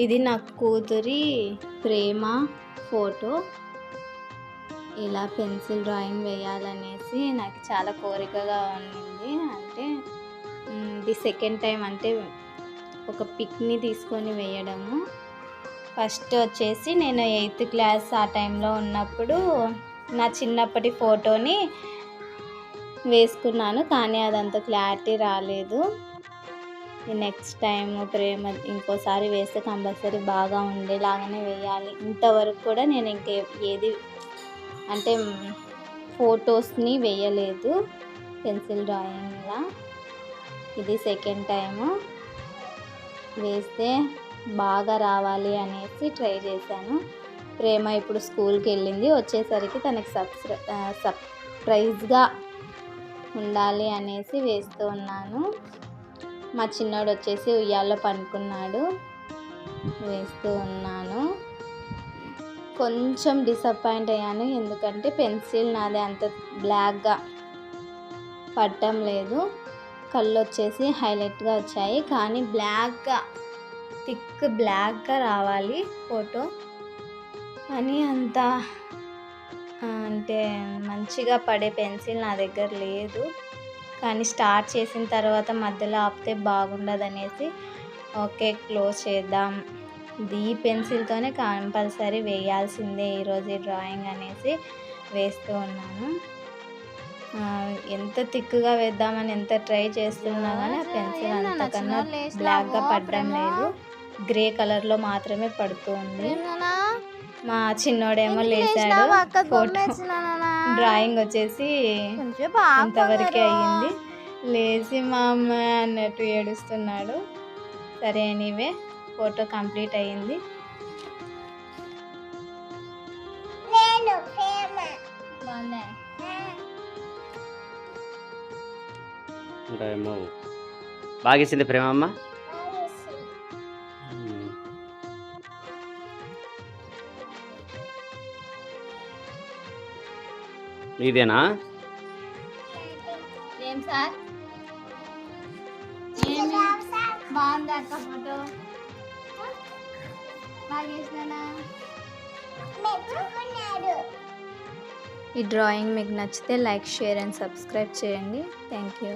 ఇది నా కూతురి ప్రేమ ఫోటో. ఇలా పెన్సిల్ డ్రాయింగ్ వేయాలనేసి నాకు చాలా కోరికగా ఉండింది. అంటే ఇది సెకండ్ టైం, అంటే ఒక పిక్ని తీసుకొని వేయడము. ఫస్ట్ వచ్చేసి నేను 8th క్లాస్ ఆ టైంలో ఉన్నప్పుడు నా చిన్నప్పటి ఫోటోని వేసుకున్నాను, కానీ అదంత క్లారిటీ రాలేదు. నెక్స్ట్ టైం ప్రేమ ఇంకోసారి వేస్తే కంపల్సరీ బాగా ఉండేలాగానే వేయాలి. ఇంతవరకు కూడా నేను ఏది అంటే ఫొటోస్ని వేయలేదు పెన్సిల్ డ్రాయింగ్లా. ఇది సెకండ్ టైము. వేస్తే బాగా రావాలి అనేసి ట్రై చేశాను. ప్రేమ ఇప్పుడు స్కూల్కి వెళ్ళింది, వచ్చేసరికి తనకి సర్ప్రైజ్గా ఉండాలి అనేసి వేస్తూ ఉన్నాను. మా చిన్నోడు వచ్చేసి ఉయ్యాల్లో పడుకున్నాడు, వేస్తూ ఉన్నాను. కొంచెం డిసప్పాయింట్ అయ్యాను, ఎందుకంటే పెన్సిల్ నాది అంత బ్లాక్గా పడటం లేదు. కళ్ళు వచ్చేసి హైలైట్గా వచ్చాయి, కానీ బ్లాక్గా థిక్ బ్లాక్గా రావాలి ఫోటో అని అంత అంటే మంచిగా పడే పెన్సిల్ నా దగ్గర లేదు. కానీ స్టార్ట్ చేసిన తర్వాత మధ్యలో ఆపితే బాగుండదు అనేసి ఓకే క్లోజ్ చేద్దాం, ఈ పెన్సిల్తోనే కంపల్సరీ వేయాల్సిందే ఈరోజు డ్రాయింగ్ అనేసి వేస్తూ ఉన్నాను. ఎంత థిక్గా వేద్దామని ఎంత ట్రై చేస్తున్నా కానీ ఆ పెన్సిల్ అంతకన్నా బ్లాక్గా పడడం లేదు, గ్రే కలర్లో మాత్రమే పడుతుంది. మా చిన్నోడేమో లేచాడు, ఫోటో డ్రాయింగ్ వచ్చేసి ఇంతవరకే అయ్యింది, లేచి మా అమ్మ అన్నట్టు ఏడుస్తున్నాడు. సరే ఎనీవే ఫోటో కంప్లీట్ అయ్యింది. బాగా ఇచ్చింది ప్రేమమ్మ. ఇదేనా ఏం సార్ బాగుంది అక్క ఫోటో బాగా. ఈ డ్రాయింగ్ మీకు నచ్చితే లైక్, షేర్ అండ్ సబ్స్క్రైబ్ చేయండి. Thank you.